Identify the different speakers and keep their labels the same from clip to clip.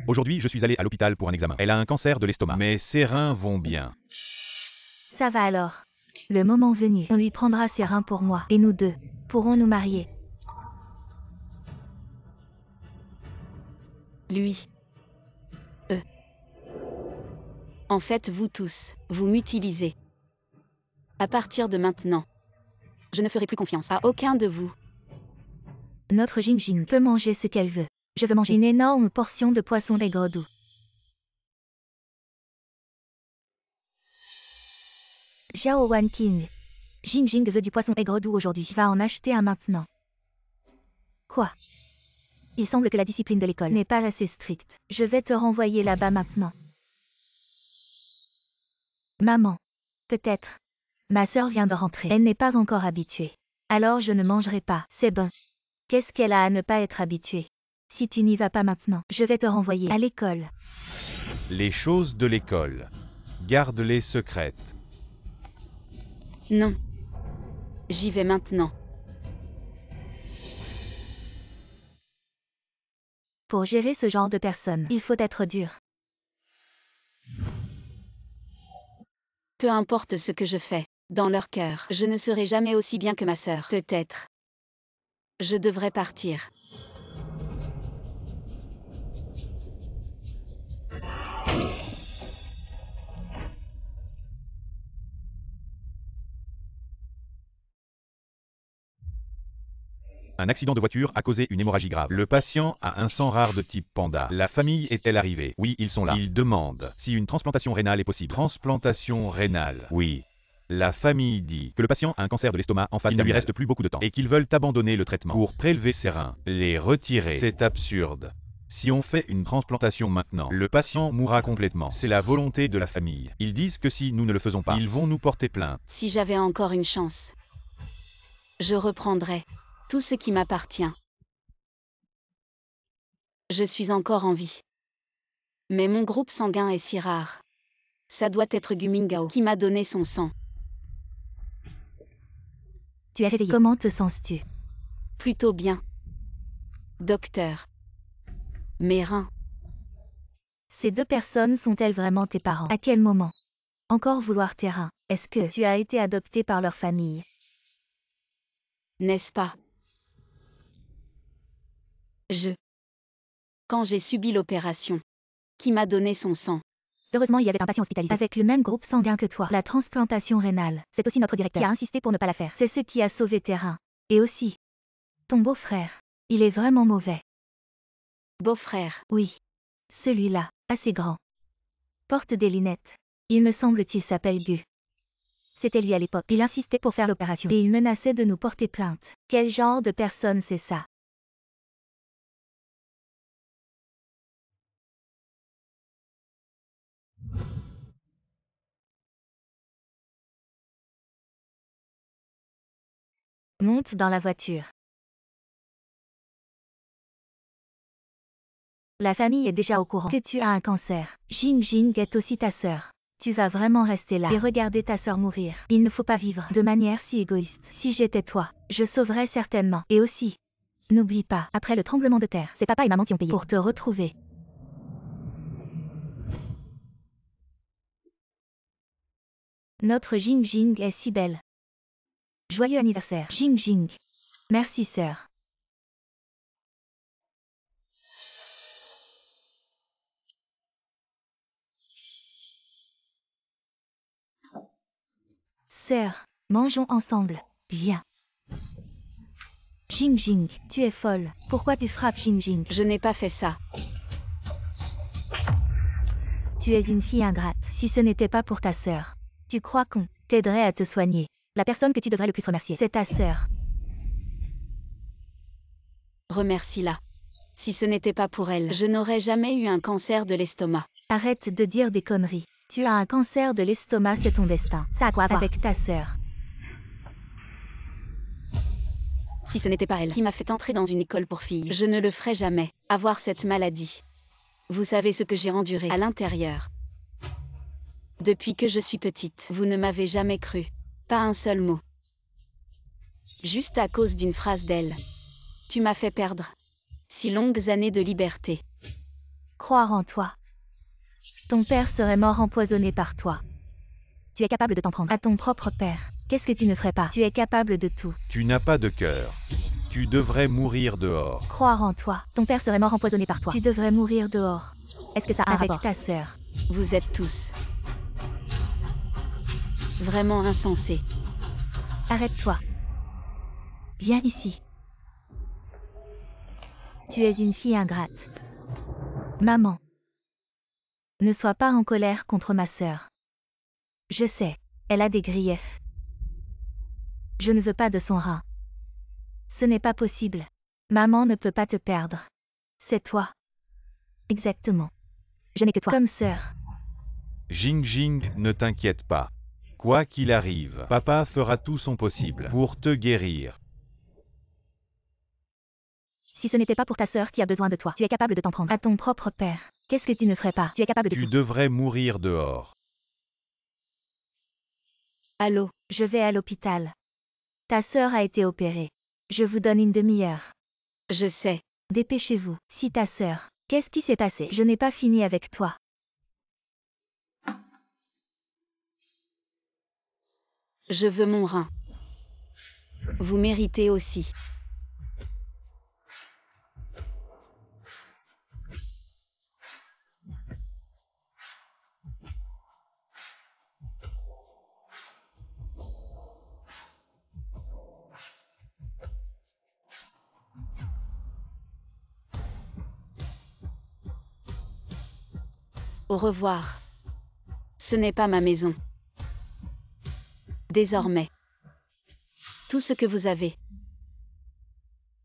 Speaker 1: Aujourd'hui, je suis allé à l'hôpital pour un examen. Elle a un cancer de l'estomac, mais ses reins vont bien.
Speaker 2: Ça va alors. Le moment venu, on lui prendra ses reins pour moi, et nous deux pourrons nous marier.
Speaker 3: Lui. Eux. En fait, vous tous, vous m'utilisez. À partir de maintenant, je ne ferai plus confiance à aucun de vous.
Speaker 2: Notre Jingjing peut manger ce qu'elle veut. Je veux manger une énorme portion de poisson aigre doux. Xiao Wan King. Jingjing veut du poisson aigre doux aujourd'hui. Va en acheter un maintenant. Quoi? Il semble que la discipline de l'école n'est pas assez stricte. Je vais te renvoyer là-bas maintenant. Maman. Peut-être. Ma sœur vient de rentrer. Elle n'est pas encore habituée. Alors je ne mangerai pas. C'est bon. Qu'est-ce qu'elle a à ne pas être habituée? Si tu n'y vas pas maintenant, je vais te renvoyer à l'école.
Speaker 1: Les choses de l'école. Garde-les secrètes.
Speaker 3: Non. J'y vais maintenant.
Speaker 2: Pour gérer ce genre de personnes, il faut être dur.
Speaker 3: Peu importe ce que je fais, dans leur cœur, je ne serai jamais aussi bien que ma sœur. Peut-être. Je devrais partir.
Speaker 1: Un accident de voiture a causé une hémorragie grave. Le patient a un sang rare de type panda. La famille est-elle arrivée? Oui, ils sont là. Ils demandent si une transplantation rénale est possible. Transplantation rénale. Oui. La famille dit que le patient a un cancer de l'estomac en phase terminale. Il ne lui reste plus beaucoup de temps et qu'ils veulent abandonner le traitement pour prélever ses reins. Les retirer. C'est absurde. Si on fait une transplantation maintenant, le patient mourra complètement. C'est la volonté de la famille. Ils disent que si nous ne le faisons pas, ils vont nous porter plainte.
Speaker 3: Si j'avais encore une chance, je reprendrais tout ce qui m'appartient. Je suis encore en vie. Mais mon groupe sanguin est si rare. Ça doit être Gumingao qui m'a donné son sang.
Speaker 2: Tu es réveillé. Comment te sens-tu?
Speaker 3: Plutôt bien. Docteur. Mes reins.
Speaker 2: Ces deux personnes sont-elles vraiment tes parents? À quel moment? Encore vouloir tes reins. Est-ce que tu as été adopté par leur famille?
Speaker 3: N'est-ce pas? Quand j'ai subi l'opération, qui m'a donné son sang.
Speaker 2: Heureusement, il y avait un patient hospitalisé avec le même groupe sanguin que toi. La transplantation rénale, c'est aussi notre directeur qui a insisté pour ne pas la faire. C'est ce qui a sauvé tes reins. Et aussi, ton beau-frère. Il est vraiment mauvais.
Speaker 3: Beau-frère.
Speaker 2: Oui. Celui-là, assez grand. Porte des lunettes. Il me semble qu'il s'appelle Gu. C'était lui à l'époque. Il insistait pour faire l'opération. Et il menaçait de nous porter plainte. Quel genre de personne c'est ça? Monte dans la voiture. La famille est déjà au courant que tu as un cancer. Jingjing est aussi ta sœur. Tu vas vraiment rester là et regarder ta sœur mourir. Il ne faut pas vivre de manière si égoïste. Si j'étais toi, je sauverais certainement. Et aussi, n'oublie pas, après le tremblement de terre, c'est papa et maman qui ont payé pour te retrouver. Notre Jingjing est si belle. Joyeux anniversaire, Jingjing. Merci sœur. Sœur, mangeons ensemble. Viens. Jingjing, tu es folle. Pourquoi tu frappes Jingjing?
Speaker 3: Je n'ai pas fait ça.
Speaker 2: Tu es une fille ingrate. Si ce n'était pas pour ta sœur, tu crois qu'on t'aiderait à te soigner? La personne que tu devrais le plus remercier, c'est ta sœur.
Speaker 3: Remercie-la. Si ce n'était pas pour elle, je n'aurais jamais eu un cancer de l'estomac.
Speaker 2: Arrête de dire des conneries. Tu as un cancer de l'estomac, c'est ton destin. Ça a quoi à voir avec ta sœur?
Speaker 3: Si ce n'était pas elle qui m'a fait entrer dans une école pour filles, je ne le ferais jamais. Avoir cette maladie. Vous savez ce que j'ai enduré à l'intérieur. Depuis que je suis petite, vous ne m'avez jamais cru. Pas un seul mot. Juste à cause d'une phrase d'elle. Tu m'as fait perdre si longues années de liberté.
Speaker 2: Croire en toi. Ton père serait mort empoisonné par toi. Tu es capable de t'en prendre à ton propre père. Qu'est-ce que tu ne ferais pas? Tu es capable de tout.
Speaker 1: Tu n'as pas de cœur. Tu devrais mourir dehors.
Speaker 2: Croire en toi. Ton père serait mort empoisonné par toi. Tu devrais mourir dehors. Est-ce que ça a un rapport avec ta sœur?
Speaker 3: Vous êtes tous vraiment insensés.
Speaker 2: Arrête-toi. Viens ici. Tu es une fille ingrate. Maman. Ne sois pas en colère contre ma sœur. Je sais, elle a des griefs. Je ne veux pas de son rein. Ce n'est pas possible. Maman ne peut pas te perdre. C'est toi. Exactement. Je n'ai que toi comme sœur.
Speaker 1: Jing Jing, ne t'inquiète pas. Quoi qu'il arrive, papa fera tout son possible pour te guérir.
Speaker 2: Si ce n'était pas pour ta sœur qui a besoin de toi, tu es capable de t'en prendre à ton propre père. Qu'est-ce que tu ne ferais pas? Tu es capable de
Speaker 1: Tu
Speaker 2: tout.
Speaker 1: devrais mourir dehors.
Speaker 3: Allô?
Speaker 2: Je vais à l'hôpital. Ta sœur a été opérée. Je vous donne une demi-heure.
Speaker 3: Je sais.
Speaker 2: Dépêchez-vous. Si ta sœur. Qu'est-ce qui s'est passé? Je n'ai pas fini avec toi.
Speaker 3: Je veux mon rein. Vous méritez aussi. Au revoir. Ce n'est pas ma maison. Désormais. Tout ce que vous avez.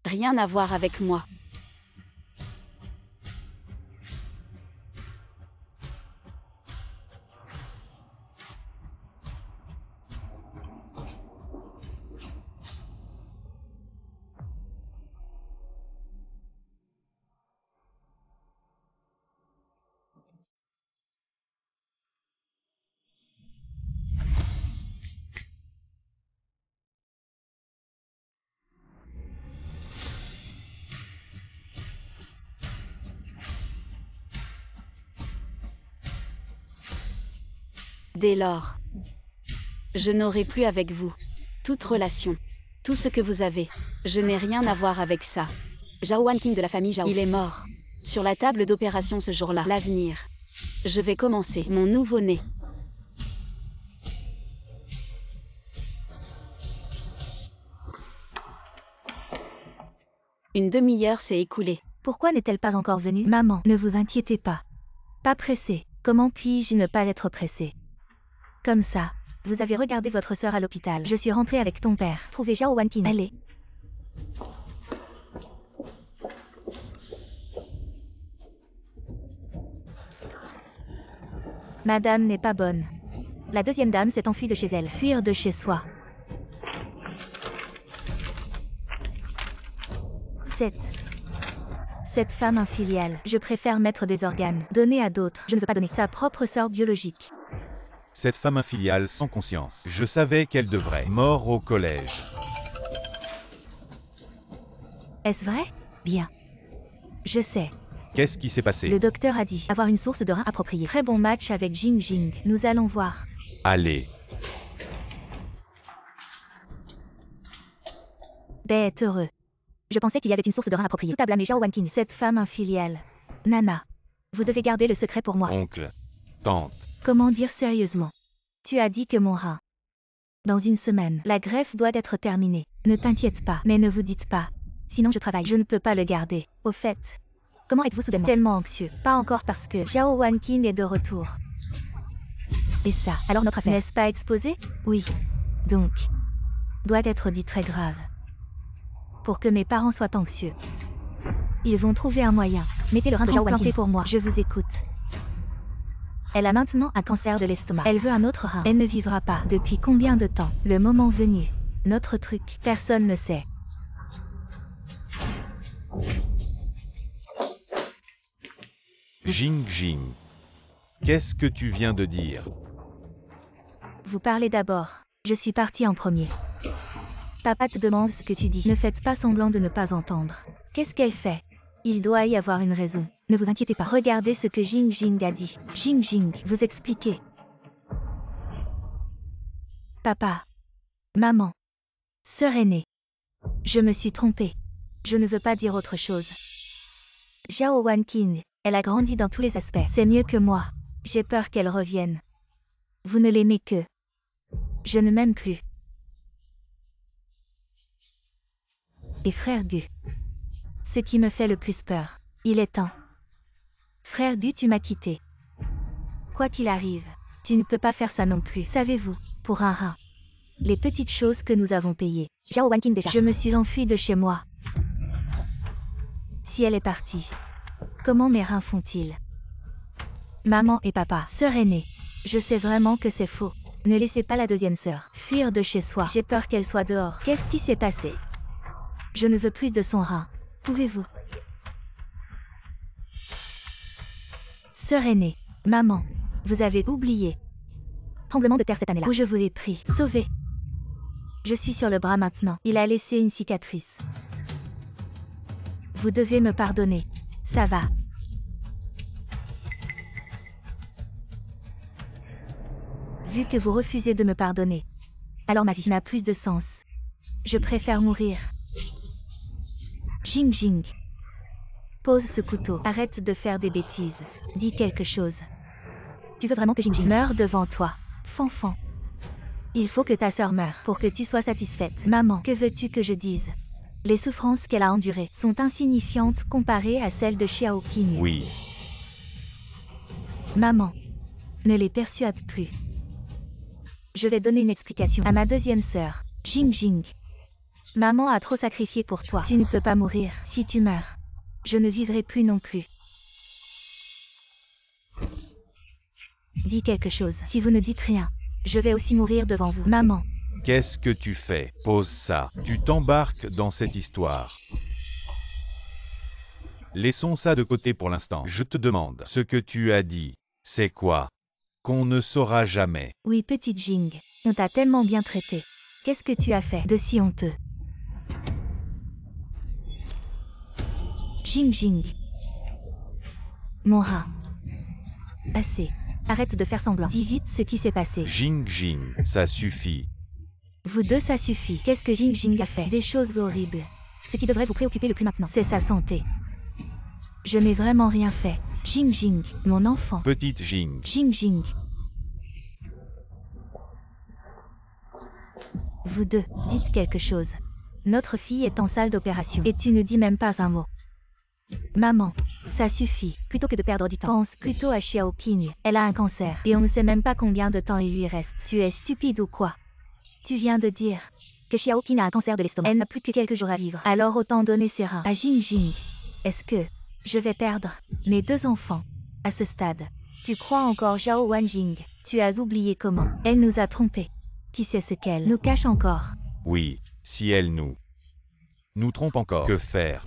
Speaker 3: Rien à voir avec moi. Dès lors, je n'aurai plus avec vous toute relation, tout ce que vous avez. Je n'ai rien à voir avec ça. Zhao Wanqing de la famille Zhao, il est mort. Sur la table d'opération ce jour-là. L'avenir. Je vais commencer mon nouveau-né. Une demi-heure s'est écoulée.
Speaker 2: Pourquoi n'est-elle pas encore venue? Maman, ne vous inquiétez pas. Pas pressée. Comment puis-je ne pas être pressée? Comme ça. Vous avez regardé votre sœur à l'hôpital. Je suis rentrée avec ton père. Trouvez Zhao Wanqing. Allez. Madame n'est pas bonne. La deuxième dame s'est enfuie de chez elle. Fuir de chez soi. Cette femme infiliale. Je préfère mettre des organes. Donner à d'autres. Je ne veux pas donner sa propre sœur biologique.
Speaker 1: Cette femme infiliale sans conscience. Je savais qu'elle devrait. Mort au collège.
Speaker 2: Est-ce vrai? Bien. Je sais.
Speaker 1: Qu'est-ce qui s'est passé?
Speaker 2: Le docteur a dit avoir une source de rein appropriée. Très bon match avec Jing Jing. Nous allons voir.
Speaker 1: Allez.
Speaker 2: Bé est heureux. Je pensais qu'il y avait une source de rein appropriée. Tout à blâmer Zhao Wanqing. Cette femme infiliale. Nana. Vous devez garder le secret pour moi.
Speaker 1: Oncle. Tante.
Speaker 2: Comment dire sérieusement? Tu as dit que mon rein. Dans une semaine, la greffe doit être terminée. Ne t'inquiète pas, mais ne vous dites pas. Sinon je travaille. Je ne peux pas le garder. Au fait, comment êtes-vous soudainement tellement anxieux? Pas encore parce que Zhao Wanqing est de retour. Et ça, alors notre affaire n'est-ce pas exposée? Oui. Donc, doit être dit très grave. Pour que mes parents soient anxieux. Ils vont trouver un moyen. Mettez le rein de Zhao Wanqing pour moi. Je vous écoute. Elle a maintenant un cancer de l'estomac. Elle veut un autre rein. Elle ne vivra pas. Depuis combien de temps? Le moment venu. Notre truc. Personne ne sait.
Speaker 1: Jing Jing. Qu'est-ce que tu viens de dire?
Speaker 2: Vous parlez d'abord. Je suis partie en premier. Papa te demande ce que tu dis. Ne faites pas semblant de ne pas entendre. Qu'est-ce qu'elle fait? Il doit y avoir une raison. Ne vous inquiétez pas. Regardez ce que Jing Jing a dit. Jing Jing, vous expliquez. Papa. Maman. Sœur aînée. Je me suis trompée. Je ne veux pas dire autre chose. Zhao Wanqing, elle a grandi dans tous les aspects. C'est mieux que moi. J'ai peur qu'elle revienne. Vous ne l'aimez que. Je ne m'aime plus. Et frère Gu. Ce qui me fait le plus peur. Il est temps. Frère Gu, tu m'as quitté. Quoi qu'il arrive, tu ne peux pas faire ça non plus. Savez-vous, pour un rein. Les petites choses que nous avons payées. Zhao Wanqing déjà. Je me suis enfuie de chez moi. Si elle est partie, comment mes reins font-ils? Maman et papa, sœur aînée. Je sais vraiment que c'est faux. Ne laissez pas la deuxième sœur fuir de chez soi. J'ai peur qu'elle soit dehors. Qu'est-ce qui s'est passé? Je ne veux plus de son rein. Pouvez-vous? Sœur aînée, maman, vous avez oublié. Tremblement de terre cette année-là. Où je vous ai pris. Sauvé. Je suis sur le bras maintenant. Il a laissé une cicatrice. Vous devez me pardonner. Ça va. Vu que vous refusez de me pardonner, alors ma vie n'a plus de sens. Je préfère mourir. Jing Jing. Pose ce couteau. Arrête de faire des bêtises. Dis quelque chose. Tu veux vraiment que Jing Jing meure devant toi? Fanfan. Il faut que ta sœur meure pour que tu sois satisfaite. Maman, que veux-tu que je dise? Les souffrances qu'elle a endurées sont insignifiantes comparées à celles de Xiao Qing.
Speaker 1: Oui.
Speaker 2: Maman, ne les persuade plus. Je vais donner une explication à ma deuxième sœur, Jing Jing. Maman a trop sacrifié pour toi. Tu ne peux pas mourir. Si tu meurs, je ne vivrai plus non plus. Dis quelque chose. Si vous ne dites rien, je vais aussi mourir devant vous. Maman.
Speaker 1: Qu'est-ce que tu fais? Pose ça. Tu t'embarques dans cette histoire. Laissons ça de côté pour l'instant. Je te demande, ce que tu as dit, c'est quoi? Qu'on ne saura jamais.
Speaker 2: Oui, petite Jing, on t'a tellement bien traité. Qu'est-ce que tu as fait de si honteux? Jing Jing. Mon rat. Assez. Arrête de faire semblant. Dis vite ce qui s'est passé.
Speaker 1: Jing Jing, ça suffit.
Speaker 2: Vous deux, ça suffit. Qu'est-ce que Jing Jing a fait? Des choses horribles. Ce qui devrait vous préoccuper le plus maintenant, c'est sa santé. Je n'ai vraiment rien fait. Jing Jing, mon enfant.
Speaker 1: Petite Jing.
Speaker 2: Jing Jing. Vous deux, dites quelque chose. Notre fille est en salle d'opération. Et tu ne dis même pas un mot. Maman, ça suffit. Plutôt que de perdre du temps, pense plutôt à Xiao Qing. Elle a un cancer. Et on ne sait même pas combien de temps il lui reste. Tu es stupide ou quoi? Tu viens de dire que Xiao Qing a un cancer de l'estomac. Elle n'a plus que quelques jours à vivre. Alors autant donner ses reins à Jing Jing. Est-ce que je vais perdre mes deux enfants à ce stade? Tu crois encore Zhao Wanqing? Tu as oublié comment elle nous a trompés. Qui sait ce qu'elle nous cache encore?
Speaker 1: Oui, si elle nous trompe encore. Que faire?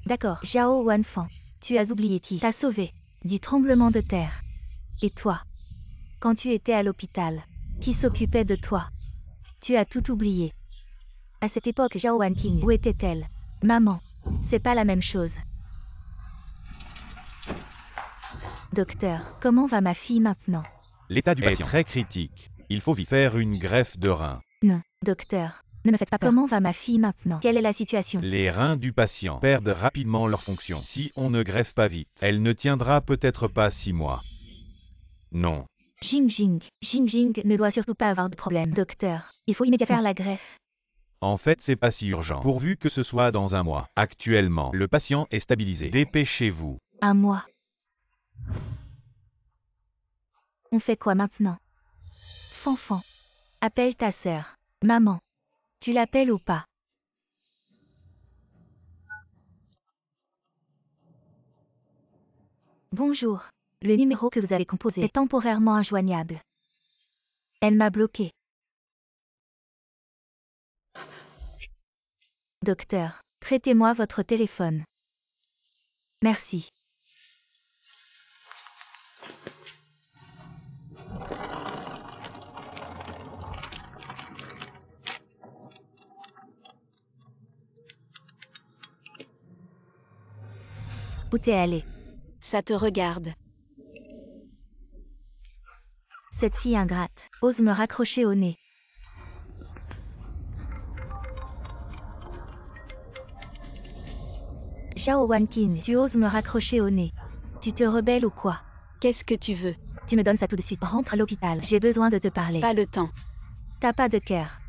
Speaker 2: D'accord, Zhao Wanfan. Tu as oublié qui t'a sauvé du tremblement de terre. Et toi? Quand tu étais à l'hôpital, qui s'occupait de toi? Tu as tout oublié. À cette époque, Zhao Wanqing, où était-elle? Maman, c'est pas la même chose. Docteur, comment va ma fille maintenant?
Speaker 1: L'état du patient est très critique. Il faut vite faire une greffe de rein.
Speaker 2: Non, docteur, ne me faites pas peur. Comment va ma fille maintenant? Quelle est la situation?
Speaker 1: Les reins du patient perdent rapidement leur fonction. Si on ne greffe pas vite, elle ne tiendra peut-être pas 6 mois. Non.
Speaker 2: Jing Jing ne doit surtout pas avoir de problème. Docteur, il faut immédiatement faire la greffe.
Speaker 1: En fait, c'est pas si urgent. Pourvu que ce soit dans un mois. Actuellement, le patient est stabilisé. Dépêchez-vous.
Speaker 2: Un mois. On fait quoi maintenant? Fanfan, appelle ta sœur. Maman, tu l'appelles ou pas? Bonjour. Le numéro que vous avez composé est temporairement injoignable. Elle m'a bloqué. Docteur, prêtez-moi votre téléphone. Merci. Où t'es allé?
Speaker 3: Ça te regarde.
Speaker 2: Cette fille ingrate ose me raccrocher au nez. Zhao Wanqing, tu oses me raccrocher au nez. Tu te rebelles ou quoi?
Speaker 3: Qu'est-ce que tu veux?
Speaker 2: Tu me donnes ça tout de suite. Rentre à l'hôpital. J'ai besoin de te parler.
Speaker 3: Pas le temps.
Speaker 2: T'as pas de cœur.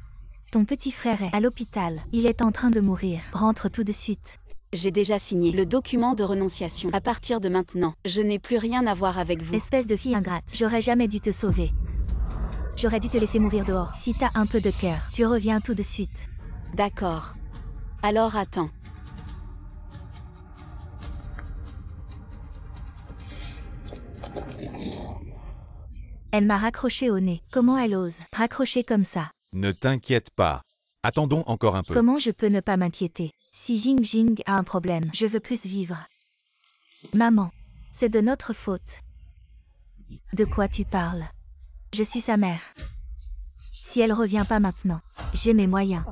Speaker 2: Ton petit frère est à l'hôpital. Il est en train de mourir. Rentre tout de suite.
Speaker 3: J'ai déjà signé le document de renonciation. À partir de maintenant, je n'ai plus rien à voir avec vous.
Speaker 2: Espèce de fille ingrate. J'aurais jamais dû te sauver. J'aurais dû te laisser mourir dehors. Si t'as un peu de cœur, tu reviens tout de suite.
Speaker 3: D'accord. Alors attends.
Speaker 2: Elle m'a raccroché au nez. Comment elle ose raccrocher comme ça?
Speaker 1: Ne t'inquiète pas. Attendons encore un peu.
Speaker 2: Comment je peux ne pas m'inquiéter? Si Jing a un problème, je veux plus vivre. Maman, c'est de notre faute. De quoi tu parles? Je suis sa mère. Si elle revient pas maintenant, j'ai mes moyens.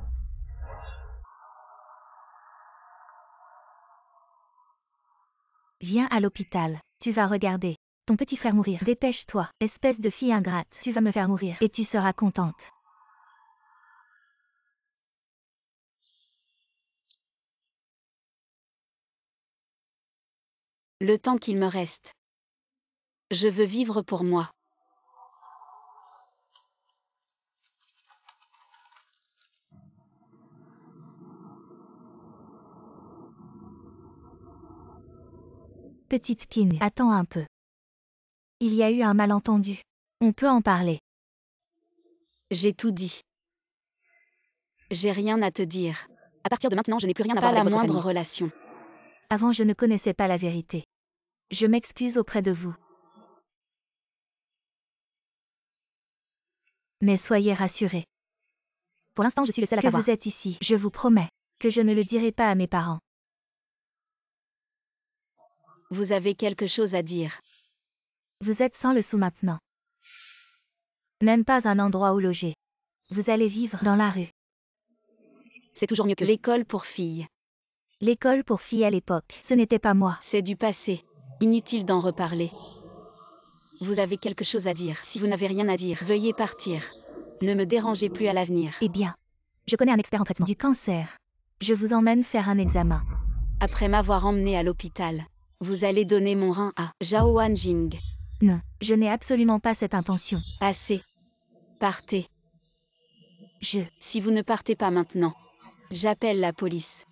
Speaker 2: Viens à l'hôpital, tu vas regarder ton petit frère mourir. Dépêche-toi, espèce de fille ingrate. Tu vas me faire mourir et tu seras contente.
Speaker 3: Le temps qu'il me reste. Je veux vivre pour moi.
Speaker 2: Petite Qing, attends un peu. Il y a eu un malentendu. On peut en parler.
Speaker 3: J'ai tout dit. J'ai rien à te dire. À partir de maintenant, je n'ai plus rien à voir avec votre famille. Pas la moindre relation.
Speaker 2: Avant, je ne connaissais pas la vérité. Je m'excuse auprès de vous. Mais soyez rassurés. Pour l'instant, je suis le seul à savoir que vous êtes ici. Je vous promets que je ne le dirai pas à mes parents.
Speaker 3: Vous avez quelque chose à dire.
Speaker 2: Vous êtes sans le sou maintenant. Même pas un endroit où loger. Vous allez vivre dans la rue.
Speaker 3: C'est toujours mieux que l'école pour filles.
Speaker 2: L'école pour filles à l'époque, ce n'était pas moi.
Speaker 3: C'est du passé. Inutile d'en reparler. Vous avez quelque chose à dire. Si vous n'avez rien à dire, veuillez partir. Ne me dérangez plus à l'avenir.
Speaker 2: Eh bien, je connais un expert en traitement du cancer. Je vous emmène faire un examen.
Speaker 3: Après m'avoir emmené à l'hôpital, vous allez donner mon rein à Zhao Wanqing.
Speaker 2: Non, je n'ai absolument pas cette intention.
Speaker 3: Assez. Partez. Si vous ne partez pas maintenant, j'appelle la police.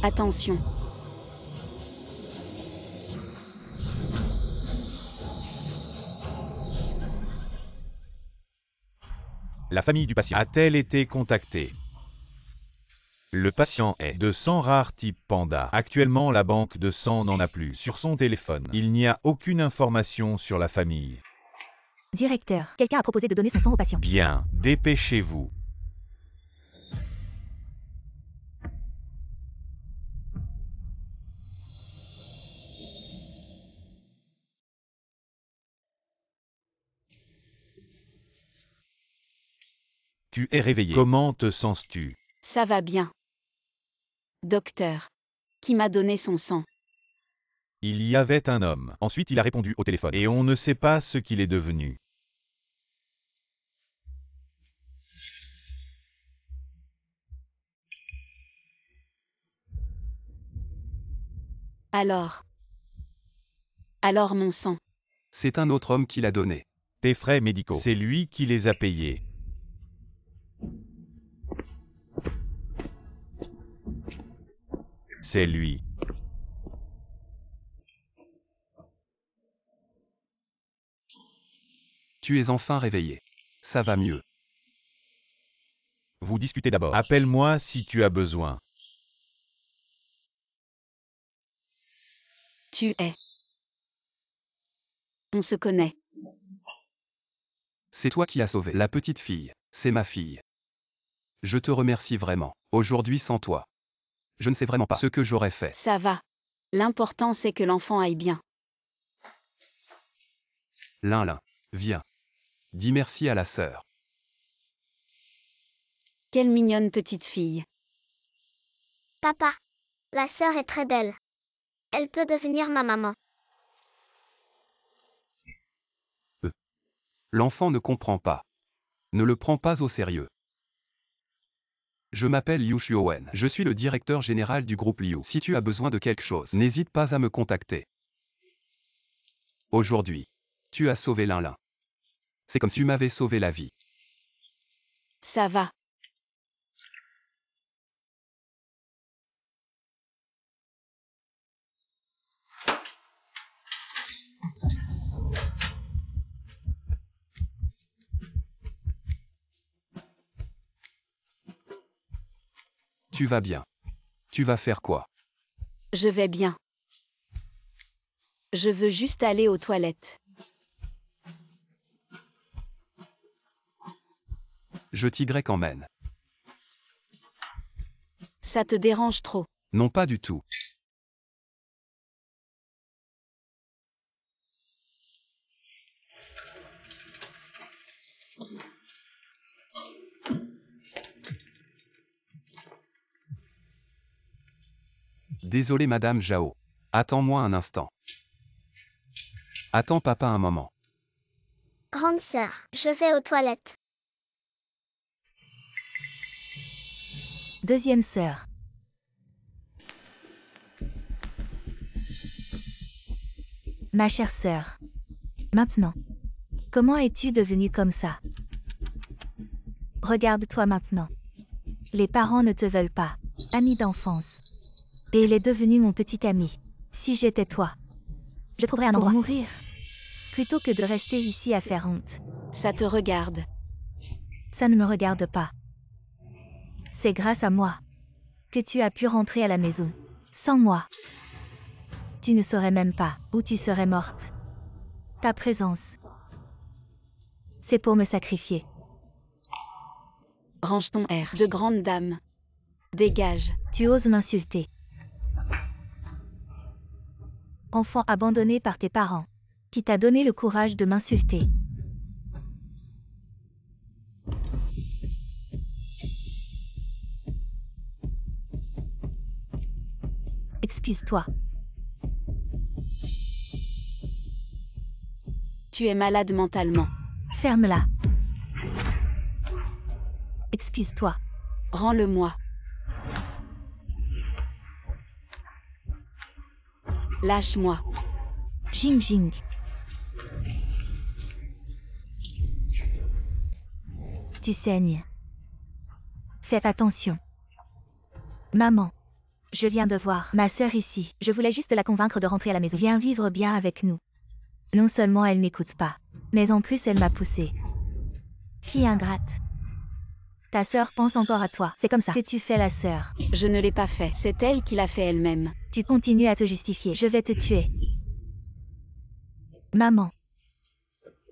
Speaker 3: Attention.
Speaker 1: La famille du patient a-t-elle été contactée? Le patient est de sang rare type panda. Actuellement, la banque de sang n'en a plus. Sur son téléphone, il n'y a aucune information sur la famille.
Speaker 2: Directeur, quelqu'un a proposé de donner son sang au patient.
Speaker 1: Bien, dépêchez-vous. Tu es réveillé. Comment te sens-tu?
Speaker 3: Ça va bien. Docteur. Qui m'a donné son sang?
Speaker 1: Il y avait un homme. Ensuite, il a répondu au téléphone. Et on ne sait pas ce qu'il est devenu.
Speaker 3: Alors mon sang.
Speaker 4: C'est un autre homme qui l'a donné.
Speaker 1: Tes frais médicaux, c'est lui qui les a payés. C'est lui.
Speaker 4: Tu es enfin réveillé. Ça va mieux.
Speaker 1: Vous discutez d'abord. Appelle-moi si tu as besoin.
Speaker 3: Tu es. On se connaît.
Speaker 4: C'est toi qui as sauvé la petite fille. C'est ma fille. Je te remercie vraiment. Aujourd'hui sans toi, je ne sais vraiment pas ce que j'aurais fait.
Speaker 3: Ça va. L'important c'est que l'enfant aille bien.
Speaker 4: Lin, viens. Dis merci à la sœur.
Speaker 3: Quelle mignonne petite fille.
Speaker 5: Papa, la sœur est très belle. Elle peut devenir ma maman.
Speaker 4: L'enfant ne comprend pas. Ne le prends pas au sérieux. Je m'appelle Liu Xuowen. Je suis le directeur général du groupe Liu. Si tu as besoin de quelque chose, n'hésite pas à me contacter. Aujourd'hui, tu as sauvé Lin. C'est comme si tu m'avais sauvé la vie.
Speaker 3: Ça va.
Speaker 4: Tu vas bien. Tu vas faire quoi?
Speaker 3: Je vais bien. Je veux juste aller aux toilettes.
Speaker 4: Je t'y emmène.
Speaker 3: Ça te dérange trop.
Speaker 4: Non, pas du tout. Désolé Madame Zhao. Attends-moi un instant. Attends papa un moment.
Speaker 5: Grande sœur, je vais aux toilettes.
Speaker 2: Deuxième sœur. Ma chère sœur. Maintenant. Comment es-tu devenue comme ça? Regarde-toi maintenant. Les parents ne te veulent pas. Ami d'enfance. Et il est devenu mon petit ami. Si j'étais toi, je trouverais un endroit pour mourir. Plutôt que de rester ici à faire honte.
Speaker 3: Ça te regarde.
Speaker 2: Ça ne me regarde pas. C'est grâce à moi que tu as pu rentrer à la maison. Sans moi, tu ne saurais même pas où tu serais morte. Ta présence, c'est pour me sacrifier.
Speaker 3: Range ton air de grande dame. Dégage.
Speaker 2: Tu oses m'insulter. Enfant abandonné par tes parents, qui t'a donné le courage de m'insulter. Excuse-toi.
Speaker 3: Tu es malade mentalement.
Speaker 2: Ferme-la. Excuse-toi.
Speaker 3: Rends-le-moi. Lâche-moi.
Speaker 2: Jing Jing. Tu saignes. Fais attention. Maman. Je viens de voir ma sœur ici. Je voulais juste la convaincre de rentrer à la maison. Viens vivre bien avec nous. Non seulement elle n'écoute pas, mais en plus elle m'a poussée. Fille ingrate. Ta sœur pense encore à toi. C'est comme ça que tu fais la sœur.
Speaker 3: Je ne l'ai pas fait. C'est elle qui l'a fait elle-même.
Speaker 2: Tu continues à te justifier. Je vais te tuer. Maman.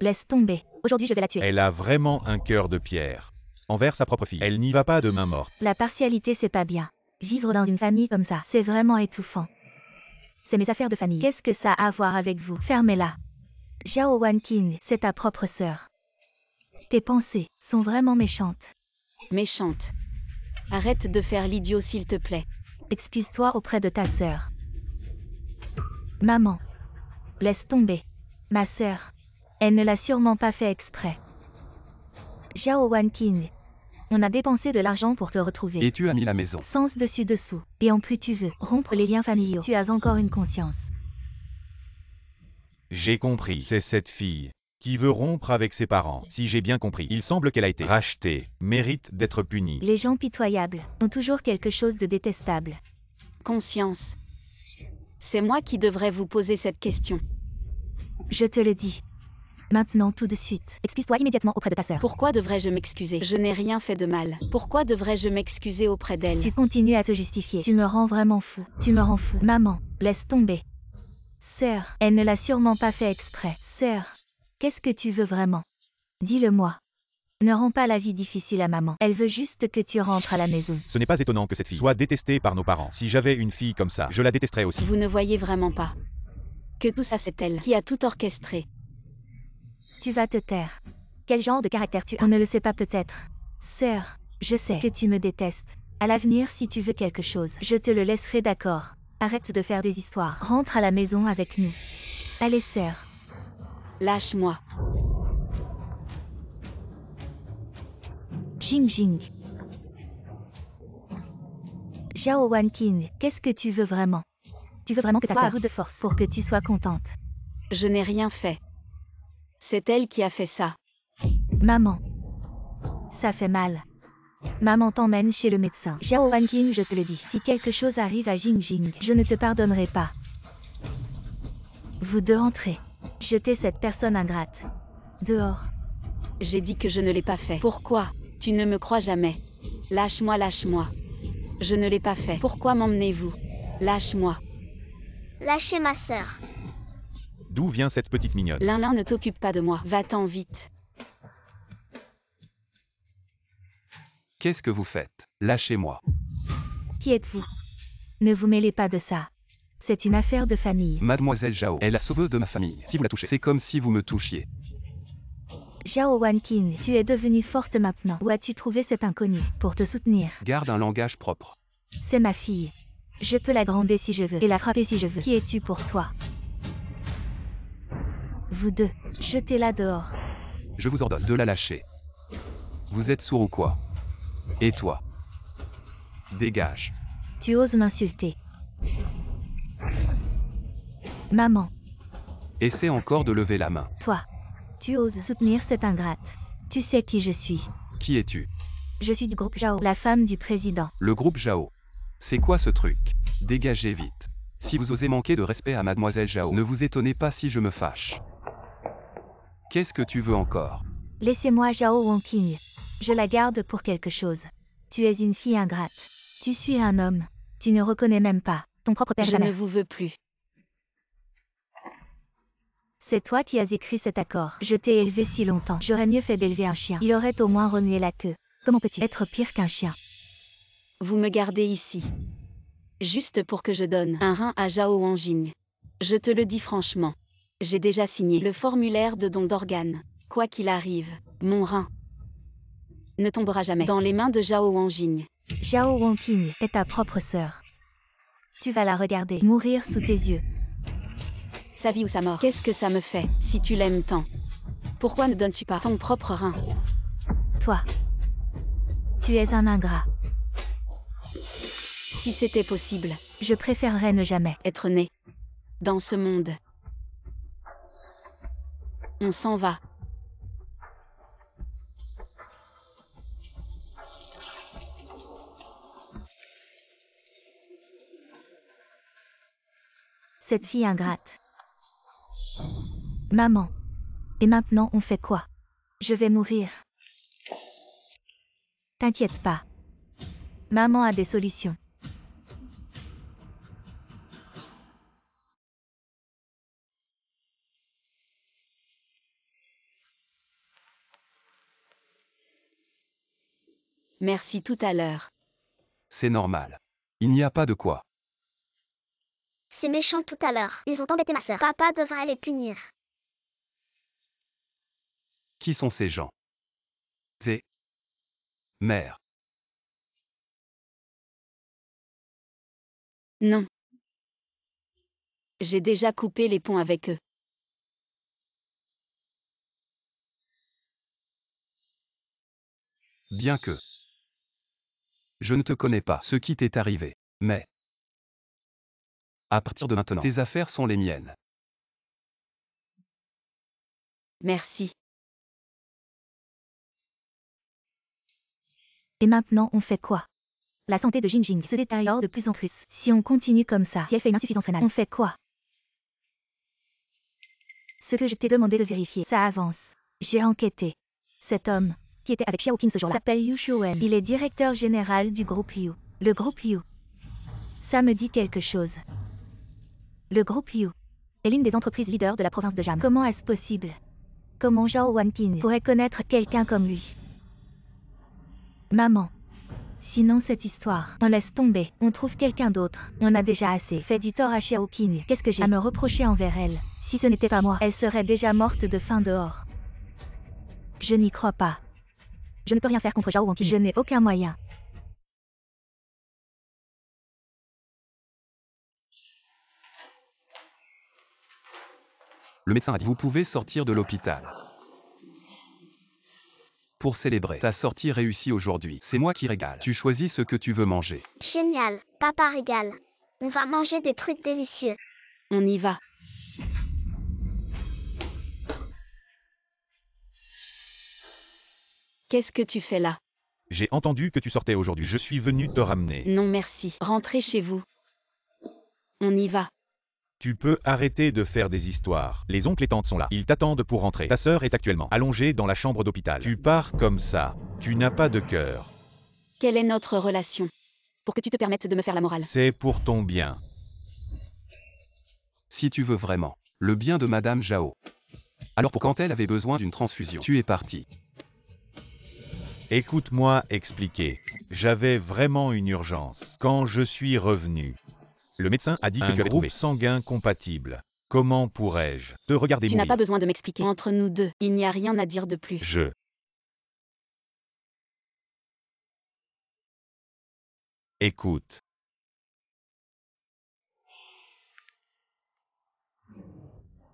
Speaker 2: Laisse tomber. Aujourd'hui je vais la tuer.
Speaker 1: Elle a vraiment un cœur de pierre. Envers sa propre fille. Elle n'y va pas de main morte.
Speaker 2: La partialité c'est pas bien. Vivre dans une famille comme ça, c'est vraiment étouffant. C'est mes affaires de famille. Qu'est-ce que ça a à voir avec vous? Fermez-la. Zhao Wanqing, c'est ta propre sœur. Tes pensées sont vraiment méchantes.
Speaker 3: Méchante. Arrête de faire l'idiot s'il te plaît.
Speaker 2: Excuse-toi auprès de ta sœur. Maman. Laisse tomber. Ma sœur. Elle ne l'a sûrement pas fait exprès. Zhao Wanqing. On a dépensé de l'argent pour te retrouver.
Speaker 4: Et tu as mis la maison.
Speaker 2: Sens dessus dessous. Et en plus tu veux rompre les liens familiaux. Tu as encore une conscience.
Speaker 1: J'ai compris. C'est cette fille qui veut rompre avec ses parents. Si j'ai bien compris, il semble qu'elle a été rachetée, mérite d'être punie.
Speaker 2: Les gens pitoyables ont toujours quelque chose de détestable.
Speaker 3: Conscience. C'est moi qui devrais vous poser cette question.
Speaker 2: Je te le dis. Maintenant tout de suite. Excuse-toi immédiatement auprès de ta sœur.
Speaker 3: Pourquoi devrais-je m'excuser? Je n'ai rien fait de mal. Pourquoi devrais-je m'excuser auprès d'elle?
Speaker 2: Tu continues à te justifier. Tu me rends vraiment fou. Tu me rends fou. Maman, laisse tomber. Sœur, elle ne l'a sûrement pas fait exprès. Sœur, qu'est-ce que tu veux vraiment? Dis-le-moi. Ne rends pas la vie difficile à maman. Elle veut juste que tu rentres à la maison.
Speaker 1: Ce n'est pas étonnant que cette fille soit détestée par nos parents. Si j'avais une fille comme ça, je la détesterais aussi.
Speaker 3: Vous ne voyez vraiment pas que tout ça c'est elle qui a tout orchestré.
Speaker 2: Tu vas te taire. Quel genre de caractère tu as? On ne le sait pas peut-être. Sœur, je sais que tu me détestes. À l'avenir, si tu veux quelque chose, je te le laisserai, d'accord? Arrête de faire des histoires. Rentre à la maison avec nous. Allez, sœur.
Speaker 3: Lâche-moi.
Speaker 2: Jing Jing. Zhao Wanqing, qu'est-ce que tu veux vraiment? Tu veux vraiment que ta sœur avoue de force pour que tu sois contente?
Speaker 3: Je n'ai rien fait. C'est elle qui a fait ça.
Speaker 2: Maman. Ça fait mal. Maman t'emmène chez le médecin. Zhao Wanqing, je te le dis, si quelque chose arrive à Jing Jing, je ne te pardonnerai pas. Vous deux entrez. Jetez cette personne ingrate. Dehors.
Speaker 3: J'ai dit que je ne l'ai pas fait. Pourquoi? Tu ne me crois jamais. Lâche-moi, lâche-moi. Je ne l'ai pas fait. Pourquoi m'emmenez-vous? Lâche-moi.
Speaker 5: Lâchez ma sœur.
Speaker 1: D'où vient cette petite mignonne?
Speaker 3: L'un ne t'occupe pas de moi. Va-t'en vite.
Speaker 4: Qu'est-ce que vous faites? Lâchez-moi.
Speaker 2: Qui êtes-vous? Ne vous mêlez pas de ça. C'est une affaire de famille.
Speaker 4: Mademoiselle Zhao est la sauveuse de ma famille. Si vous la touchez, c'est comme si vous me touchiez.
Speaker 2: Zhao Wanqing, tu es devenue forte maintenant. Où as-tu trouvé cet inconnu pour te soutenir?
Speaker 4: Garde un langage propre.
Speaker 2: C'est ma fille. Je peux la gronder si je veux et la frapper si je veux. Qui es-tu pour toi? Vous deux, jetez-la dehors.
Speaker 4: Je vous ordonne de la lâcher. Vous êtes sourd ou quoi? Et toi? Dégage.
Speaker 2: Tu oses m'insulter. Maman,
Speaker 4: Essaie encore de lever la main.
Speaker 2: toi, tu oses soutenir cette ingrate. Tu sais qui je suis.
Speaker 4: Qui es-tu?
Speaker 2: Je suis du groupe Zhao, la femme du président.
Speaker 4: Le groupe Zhao. C'est quoi ce truc? Dégagez vite. Si vous osez manquer de respect à Mademoiselle Zhao, ne vous étonnez pas si je me fâche. Qu'est-ce que tu veux encore?
Speaker 2: Laissez-moi Zhao Wanqing. Je la garde pour quelque chose. Tu es une fille ingrate. Tu suis un homme. Tu ne reconnais même pas ton propre père
Speaker 3: Je
Speaker 2: jamais.
Speaker 3: ne vous veux plus.
Speaker 2: C'est toi qui as écrit cet accord. Je t'ai élevé si longtemps. J'aurais mieux fait d'élever un chien. Il aurait au moins remué la queue. Comment peux-tu être pire qu'un chien?
Speaker 3: Vous me gardez ici. Juste pour que je donne un rein à Zhao Wanqing. Je te le dis franchement. J'ai déjà signé le formulaire de don d'organes. Quoi qu'il arrive, mon rein ne tombera jamais dans les mains de Zhao Wanqing.
Speaker 2: Zhao Wanqing est ta propre sœur. Tu vas la regarder mourir sous tes yeux.
Speaker 3: Sa vie ou sa mort, qu'est-ce que ça me fait, si tu l'aimes tant? Pourquoi ne donnes-tu pas ton propre rein?
Speaker 2: Toi, tu es un ingrat.
Speaker 3: Si c'était possible,
Speaker 2: Je préférerais ne jamais.
Speaker 3: être né dans ce monde. On s'en va.
Speaker 2: Cette fille ingrate. Maman. Et maintenant on fait quoi? Je vais mourir. T'inquiète pas. Maman a des solutions.
Speaker 3: Merci tout à l'heure.
Speaker 4: C'est normal. Il n'y a pas de quoi.
Speaker 5: C'est méchant tout à l'heure. Ils ont embêté ma sœur. Papa devrait les punir.
Speaker 4: Qui sont ces gens? C'est... Mère.
Speaker 3: Non. J'ai déjà coupé les ponts avec eux.
Speaker 4: Bien que... Je ne te connais pas ce qui t'est arrivé, mais... À partir de maintenant, tes affaires sont les miennes.
Speaker 3: Merci.
Speaker 2: Et maintenant on fait quoi? La santé de Jing Jing se détériore de plus en plus. Si on continue comme ça, si elle fait une insuffisance rénale, on fait quoi? Ce que je t'ai demandé de vérifier, ça avance. J'ai enquêté. Cet homme, qui était avec Xiao Qing ce jour-là, s'appelle Yu Shuwen. Il est directeur général du groupe Yu. Le groupe Yu. Ça me dit quelque chose. Le groupe Yu est l'une des entreprises leaders de la province de Jam. Comment est-ce possible? Comment Zhao Wanqing pourrait connaître quelqu'un comme lui? Maman. Sinon cette histoire, on laisse tomber, on trouve quelqu'un d'autre. On a déjà assez fait du tort à Xiao Qing. Qu'est-ce que j'ai à me reprocher envers elle? Si ce n'était pas moi, elle serait déjà morte de faim dehors. Je n'y crois pas. Je ne peux rien faire contre Zhao Wanqing. Je n'ai aucun moyen.
Speaker 4: Le médecin a dit, vous pouvez sortir de l'hôpital. Pour célébrer ta sortie réussie aujourd'hui, c'est moi qui régale. Tu choisis ce que tu veux manger.
Speaker 5: Génial, papa régale. On va manger des trucs délicieux.
Speaker 3: On y va. Qu'est-ce que tu fais là?
Speaker 1: J'ai entendu que tu sortais aujourd'hui. Je suis venu te ramener.
Speaker 3: Non merci. Rentrez chez vous. On y va.
Speaker 1: Tu peux arrêter de faire des histoires. Les oncles et tantes sont là. Ils t'attendent pour rentrer. Ta sœur est actuellement allongée dans la chambre d'hôpital. Tu pars comme ça. Tu n'as pas de cœur.
Speaker 3: Quelle est notre relation? Pour que tu te permettes de me faire la morale.
Speaker 1: C'est pour ton bien.
Speaker 4: Si tu veux vraiment le bien de Madame Zhao. Alors pour quand elle avait besoin d'une transfusion, tu es parti.
Speaker 1: Écoute-moi expliquer. J'avais vraiment une urgence. Quand je suis revenu, le médecin a dit que tu avais trouvé sanguin compatible. Comment pourrais-je te regarder
Speaker 3: Tu
Speaker 1: mourir?
Speaker 3: n'as pas besoin de m'expliquer. Entre nous deux, il n'y a rien à dire de plus.
Speaker 1: Écoute.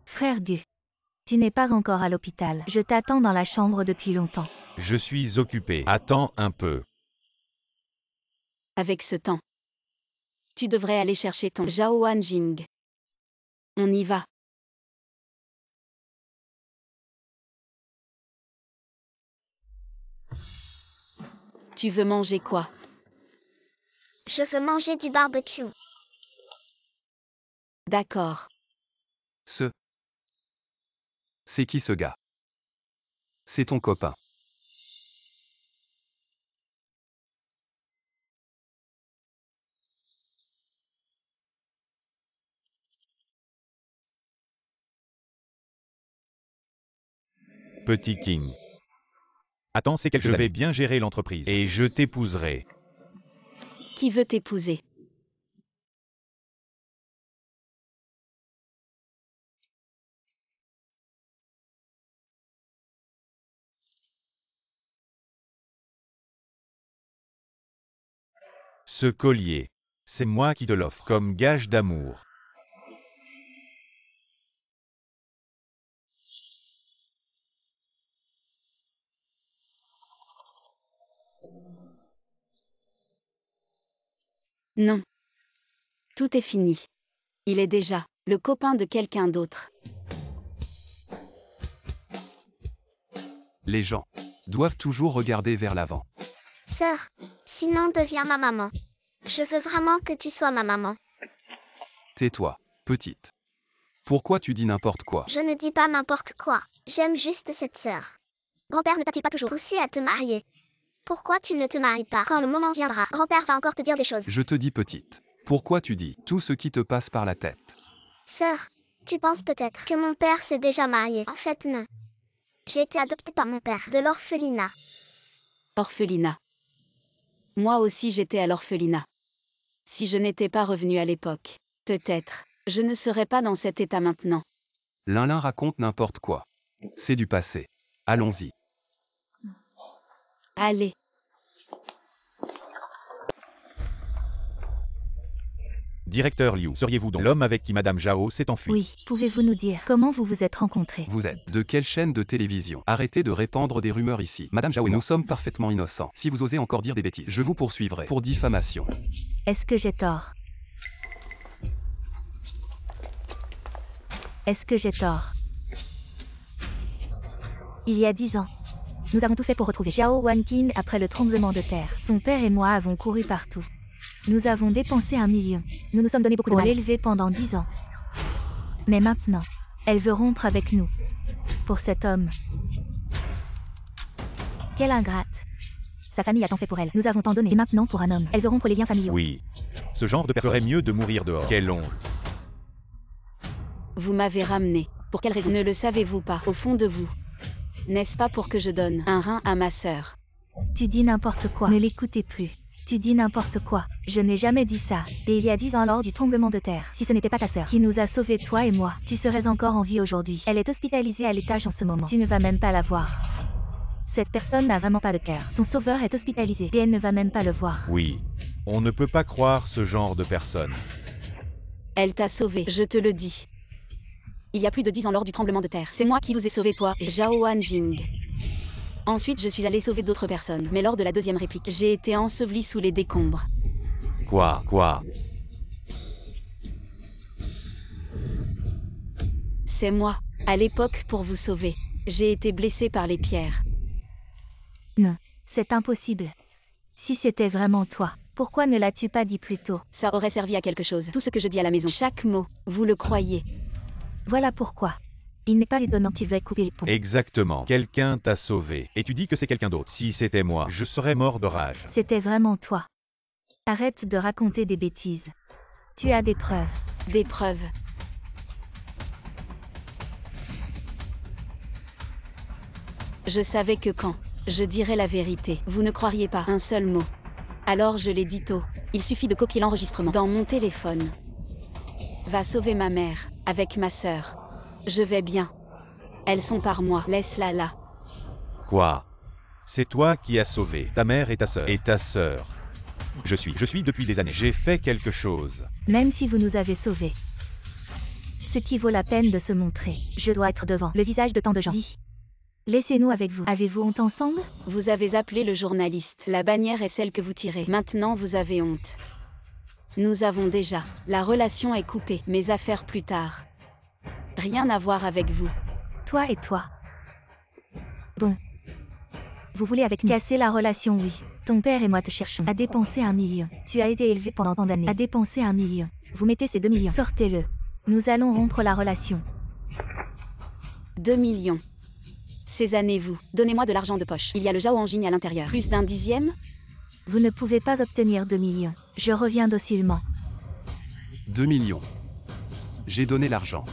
Speaker 2: Frère Gu. Tu n'es pas encore à l'hôpital. Je t'attends dans la chambre depuis longtemps.
Speaker 1: Je suis occupé. Attends un peu.
Speaker 3: Avec ce temps, tu devrais aller chercher ton Zhao Wanqing. On y va. Tu veux manger quoi?
Speaker 5: Je veux manger du barbecue.
Speaker 3: D'accord.
Speaker 4: C'est qui ce gars? C'est ton copain.
Speaker 1: Petit King. Attends, c'est quelque chose. Je vais bien gérer l'entreprise. Et je t'épouserai.
Speaker 3: Qui veut t'épouser?
Speaker 1: Ce collier, c'est moi qui te l'offre comme gage d'amour.
Speaker 3: Non. Tout est fini. Il est déjà le copain de quelqu'un d'autre.
Speaker 4: Les gens doivent toujours regarder vers l'avant.
Speaker 5: Sœur, sinon deviens ma maman. Je veux vraiment que tu sois ma maman.
Speaker 4: Tais-toi, petite. Pourquoi tu dis n'importe quoi?
Speaker 5: Je ne dis pas n'importe quoi. J'aime juste cette sœur. Grand-père ne t'a-t-il pas toujours poussé à te marier? Pourquoi tu ne te maries pas? Quand le moment viendra, grand-père va encore te dire des choses.
Speaker 4: Je te dis petite. Pourquoi tu dis tout ce qui te passe par la tête?
Speaker 5: Sœur, tu penses peut-être que mon père s'est déjà marié. En fait, non. J'ai été adoptée par mon père de l'orphelinat.
Speaker 3: Orphelinat. Moi aussi j'étais à l'orphelinat. Si je n'étais pas revenue à l'époque, peut-être, je ne serais pas dans cet état maintenant.
Speaker 4: L'un raconte n'importe quoi. C'est du passé. Allons-y.
Speaker 3: Allez.
Speaker 1: Directeur Liu, seriez-vous donc l'homme avec qui Madame Zhao s'est enfuie?
Speaker 2: Oui, pouvez-vous nous dire comment vous vous êtes rencontrés?
Speaker 4: Vous êtes de quelle chaîne de télévision? Arrêtez de répandre des rumeurs ici. Madame Zhao et nous sommes parfaitement innocents. Si vous osez encore dire des bêtises, je vous poursuivrai pour diffamation.
Speaker 2: Est-ce que j'ai tort? Est-ce que j'ai tort? Il y a 10 ans, nous avons tout fait pour retrouver Zhao Wanqing après le tremblement de terre. Son père et moi avons couru partout. Nous avons dépensé 1 million. Nous nous sommes donné beaucoup de mal pour l'élever pendant 10 ans. Mais maintenant, elle veut rompre avec nous. Pour cet homme. Quelle ingrate. Sa famille a tant fait pour elle. Nous avons tant donné. Et maintenant, pour un homme, elle veut rompre les liens familiaux.
Speaker 1: Oui. Ce genre de personne ferait mieux de mourir dehors. Quelle honte.
Speaker 3: Vous m'avez ramené. Pour quelle raison? Ne le savez-vous pas, au fond de vous? N'est-ce pas pour que je donne un rein à ma sœur?
Speaker 2: Tu dis n'importe quoi. Ne l'écoutez plus. Tu dis n'importe quoi. Je n'ai jamais dit ça. Et il y a 10 ans lors du tremblement de terre, si ce n'était pas ta sœur qui nous a sauvés, toi et moi, tu serais encore en vie aujourd'hui. Elle est hospitalisée à l'étage en ce moment. Tu ne vas même pas la voir. Cette personne n'a vraiment pas de cœur. Son sauveur est hospitalisé et elle ne va même pas le voir.
Speaker 1: Oui. On ne peut pas croire ce genre de personne.
Speaker 3: Elle t'a sauvé, je te le dis. Il y a plus de 10 ans lors du tremblement de terre. C'est moi qui vous ai sauvé, toi et Zhao Wanjing. Ensuite, je suis allé sauver d'autres personnes. Mais lors de la deuxième réplique, j'ai été enseveli sous les décombres.
Speaker 1: Quoi?
Speaker 3: C'est moi, à l'époque, pour vous sauver. J'ai été blessé par les pierres.
Speaker 2: Non, c'est impossible. Si c'était vraiment toi, pourquoi ne l'as-tu pas dit plus tôt?
Speaker 3: Ça aurait servi à quelque chose. Tout ce que je dis à la maison, chaque mot, vous le croyez.
Speaker 2: Voilà pourquoi. Il n'est pas étonnant que tu veuilles couper les ponts.
Speaker 1: Exactement. Quelqu'un t'a sauvé. Et tu dis que c'est quelqu'un d'autre. Si c'était moi, je serais mort de rage.
Speaker 2: C'était vraiment toi. Arrête de raconter des bêtises. Tu as des preuves.
Speaker 3: Des preuves. Je savais que quand je dirais la vérité, vous ne croiriez pas un seul mot. Alors je l'ai dit tôt. Il suffit de copier l'enregistrement dans mon téléphone. Va sauver ma mère, avec ma sœur. Je vais bien. Elles sont par moi, laisse-la là.
Speaker 1: Quoi? C'est toi qui as sauvé ta mère et ta sœur. Et ta sœur. Je suis depuis des années. J'ai fait quelque chose.
Speaker 2: Même si vous nous avez sauvés. Ce qui vaut la peine de se montrer. Je dois être devant le visage de tant de gens. Dis. Laissez-nous avec vous. Avez-vous honte ensemble?
Speaker 3: Vous avez appelé le journaliste. La bannière est celle que vous tirez. Maintenant vous avez honte. Nous avons déjà. La relation est coupée. Mes affaires plus tard. Rien à voir avec vous.
Speaker 2: Toi et toi. Bon. Vous voulez avec nous casser la relation, oui. Ton père et moi te cherchons. À dépenser 1 million. Tu as été élevé pendant tant d'années. À dépenser 1 million. Vous mettez ces 2 millions. Sortez-le. Nous allons rompre la relation.
Speaker 3: 2 millions. Ces années, vous. Donnez-moi de l'argent de poche. Il y a le Zhao Wanjing à l'intérieur. Plus d'un dixième?
Speaker 2: Vous ne pouvez pas obtenir 2 millions. Je reviens docilement.
Speaker 4: 2 millions. J'ai donné l'argent.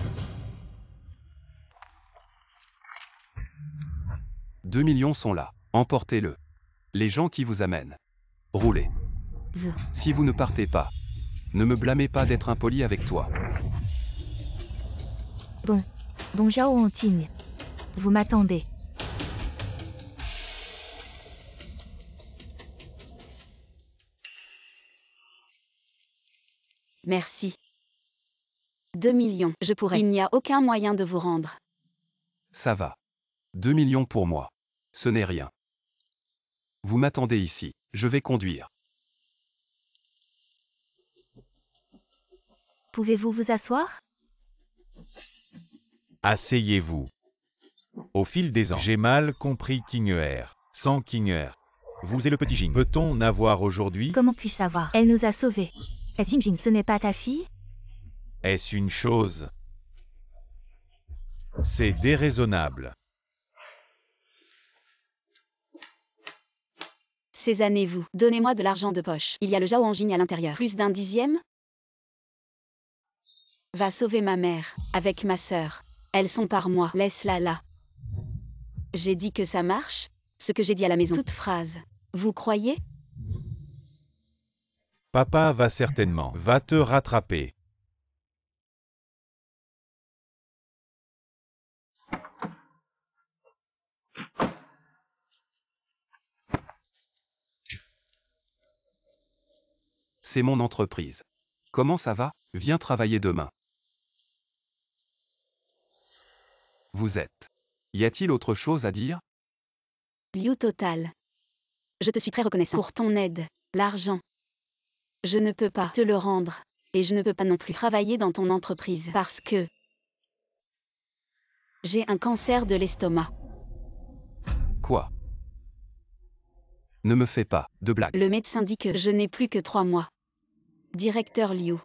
Speaker 4: 2 millions sont là. Emportez-le. Les gens qui vous amènent. Roulez.
Speaker 2: Vous.
Speaker 4: Si vous ne partez pas, ne me blâmez pas d'être impoli avec toi.
Speaker 2: Bon Zhao Wanjing. Vous m'attendez.
Speaker 3: Merci. 2 millions. Je pourrais. Il n'y a aucun moyen de vous rendre.
Speaker 4: Ça va. 2 millions pour moi. Ce n'est rien. Vous m'attendez ici. Je vais conduire.
Speaker 2: Pouvez-vous vous asseoir?
Speaker 1: Asseyez-vous. Au fil des ans, j'ai mal compris King-Er. Sans King-Er. Vous et le petit Jing. Peut-on n'avoir aujourd'hui?
Speaker 2: Comment puis-je savoir? Elle nous a sauvés. Est-ce Jing, ce n'est pas ta fille?
Speaker 1: Est-ce une chose? C'est déraisonnable.
Speaker 3: Ces années, vous. Donnez-moi de l'argent de poche. Il y a le Zhao Wanjing à l'intérieur. Plus d'un dixième? Va sauver ma mère, avec ma sœur. Elles sont par moi, laisse-la là. J'ai dit que ça marche? Ce que j'ai dit à la maison. Toute phrase. Vous croyez?
Speaker 1: Papa va certainement. Va te rattraper.
Speaker 4: C'est mon entreprise. Comment ça va? Viens travailler demain. Vous êtes. Y a-t-il autre chose à dire?
Speaker 3: Liu Total. Je te suis très reconnaissant pour ton aide, l'argent. Je ne peux pas te le rendre. Et je ne peux pas non plus travailler dans ton entreprise parce que j'ai un cancer de l'estomac.
Speaker 4: Quoi? Ne me fais pas de blagues.
Speaker 3: Le médecin dit que je n'ai plus que 3 mois. Directeur Liu.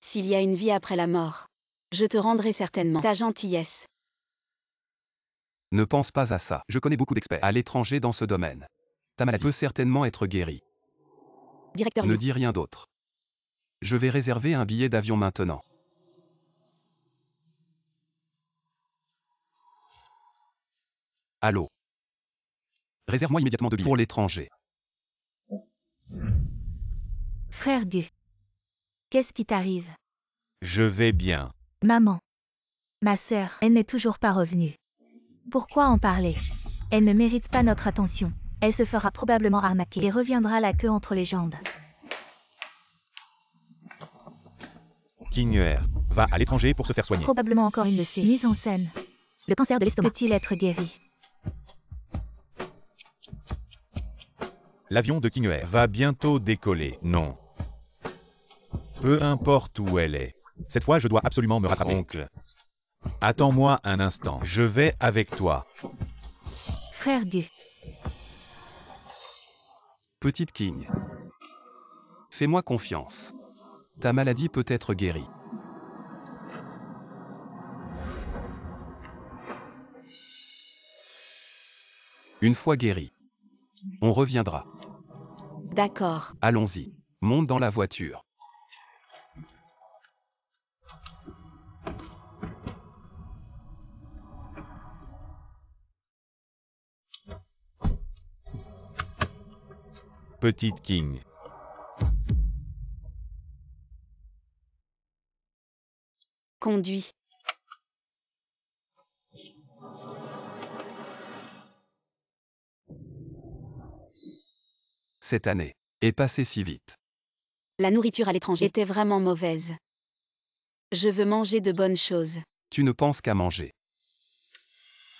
Speaker 3: S'il y a une vie après la mort, je te rendrai certainement ta gentillesse.
Speaker 4: Ne pense pas à ça. Je connais beaucoup d'experts à l'étranger dans ce domaine. Ta maladie peut certainement être guérie.
Speaker 3: Directeur
Speaker 4: Ne
Speaker 3: Liu.
Speaker 4: dis rien d'autre. Je vais réserver un billet d'avion maintenant. Allô? Réserve-moi immédiatement 2 billets pour l'étranger.
Speaker 2: Frère Gu. Qu'est-ce qui t'arrive?
Speaker 1: Je vais bien.
Speaker 2: Maman. Ma sœur, elle n'est toujours pas revenue. Pourquoi en parler? Elle ne mérite pas notre attention. Elle se fera probablement arnaquer et reviendra la queue entre les jambes.
Speaker 1: King va à l'étranger pour se faire soigner.
Speaker 2: Probablement encore une de ces mises en scène. Le cancer de l'estomac peut-il être guéri?
Speaker 1: L'avion de King va bientôt décoller. Non. Peu importe où elle est. Cette fois, je dois absolument me rattraper. Oncle. Attends-moi un instant. Je vais avec toi.
Speaker 2: Frère Gu.
Speaker 4: Petite King. Fais-moi confiance. Ta maladie peut être guérie. Une fois guérie, on reviendra.
Speaker 3: D'accord.
Speaker 4: Allons-y. Monte dans la voiture.
Speaker 1: Petite King.
Speaker 3: Conduis.
Speaker 4: Cette année est passée si vite.
Speaker 3: La nourriture à l'étranger était vraiment mauvaise. Je veux manger de bonnes choses.
Speaker 4: Tu ne penses qu'à manger.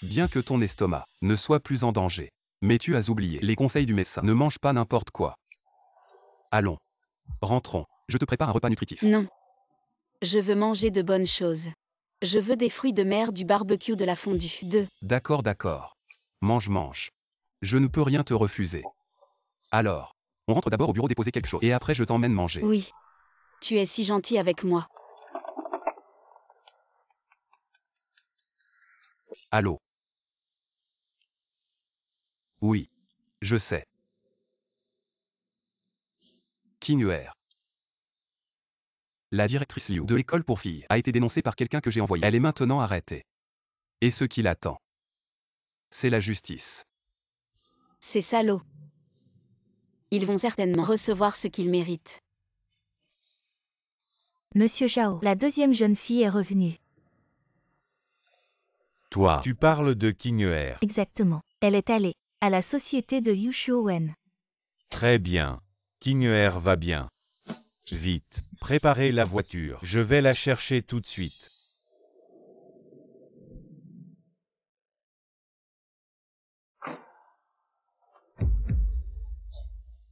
Speaker 4: Bien que ton estomac ne soit plus en danger. Mais tu as oublié les conseils du médecin. Ne mange pas n'importe quoi. Allons. Rentrons. Je te prépare un repas nutritif.
Speaker 3: Non. Je veux manger de bonnes choses. Je veux des fruits de mer, du barbecue, de la fondue.
Speaker 4: D'accord, d'accord. Mange. Je ne peux rien te refuser. Alors, on rentre d'abord au bureau déposer quelque chose. Et après je t'emmène manger.
Speaker 3: Oui. Tu es si gentil avec moi.
Speaker 4: Allô? Oui. Je sais. King La directrice Liu de l'école pour filles a été dénoncée par quelqu'un que j'ai envoyé. Elle est maintenant arrêtée. Et ce qui l'attend, c'est la justice.
Speaker 3: Ces salauds. Ils vont certainement recevoir ce qu'ils méritent.
Speaker 2: Monsieur Zhao, la deuxième jeune fille est revenue.
Speaker 1: Toi, tu parles de King
Speaker 2: Exactement. Elle est allée à la société de Yushuowen.
Speaker 1: Très bien. King va bien. Vite, préparez la voiture. Je vais la chercher tout de suite.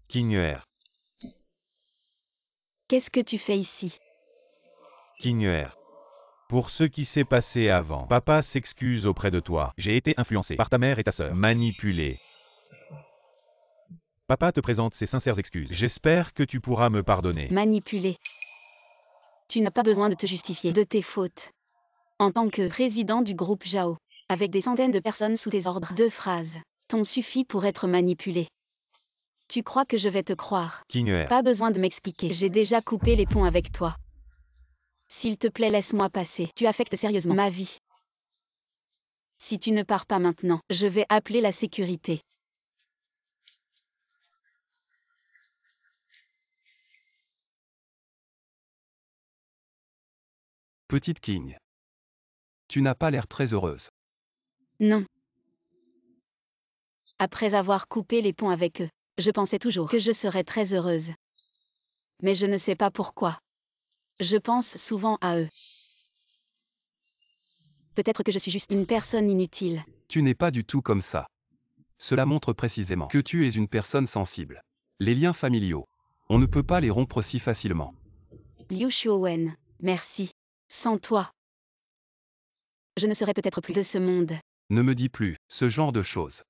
Speaker 1: King
Speaker 3: Qu'est-ce que tu fais ici?
Speaker 1: King pour ce qui s'est passé avant, papa s'excuse auprès de toi. J'ai été influencé par ta mère et ta sœur. Manipulé. Papa te présente ses sincères excuses. J'espère que tu pourras me pardonner.
Speaker 3: Manipulé. Tu n'as pas besoin de te justifier de tes fautes. En tant que président du groupe Zhao, avec des centaines de personnes sous tes ordres, 2 phrases t'ont suffi pour être manipulé. Tu crois que je vais te croire?
Speaker 1: King
Speaker 3: Pas besoin de m'expliquer. J'ai déjà coupé les ponts avec toi. S'il te plaît, laisse-moi passer. Tu affectes sérieusement ma vie. Si tu ne pars pas maintenant, je vais appeler la sécurité.
Speaker 4: Petite King. Tu n'as pas l'air très heureuse.
Speaker 3: Non. Après avoir coupé les ponts avec eux, je pensais toujours que je serais très heureuse. Mais je ne sais pas pourquoi. Je pense souvent à eux. Peut-être que je suis juste une personne inutile.
Speaker 4: Tu n'es pas du tout comme ça. Cela montre précisément que tu es une personne sensible. Les liens familiaux, on ne peut pas les rompre si facilement.
Speaker 3: Liu Shuowen, merci. Sans toi, je ne serais peut-être plus de ce monde.
Speaker 4: Ne me dis plus ce genre de choses.